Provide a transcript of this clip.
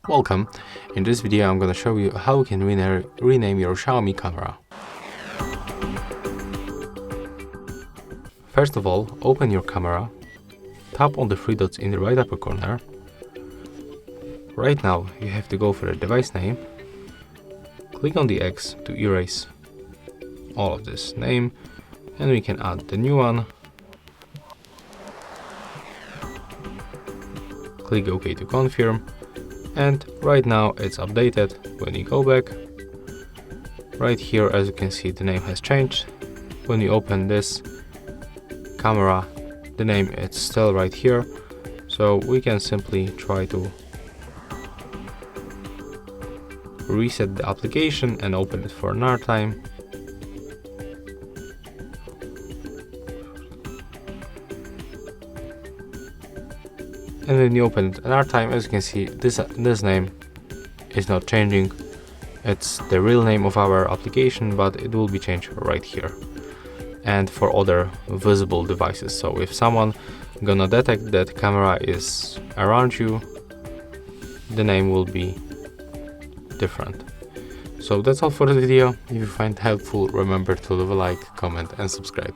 Welcome. In this video I'm going to show you how you can rename your Xiaomi camera. First of all, open your camera, tap on the three dots in the right upper corner. Right now you have to go for the device name, click on the X to erase all of this name, and we can add the new one. Click OK to confirm, and right now it's updated. When you go back, right here as you can see the name has changed. When you open this camera, the name is still right here, so we can simply try to reset the application and open it for another time. And when you open it another time, as you can see, this name is not changing. It's the real name of our application, but it will be changed right here and for other visible devices. So if someone gonna detect that camera is around you, the name will be different. So that's all for the video. If you find it helpful, remember to leave a like, comment and subscribe.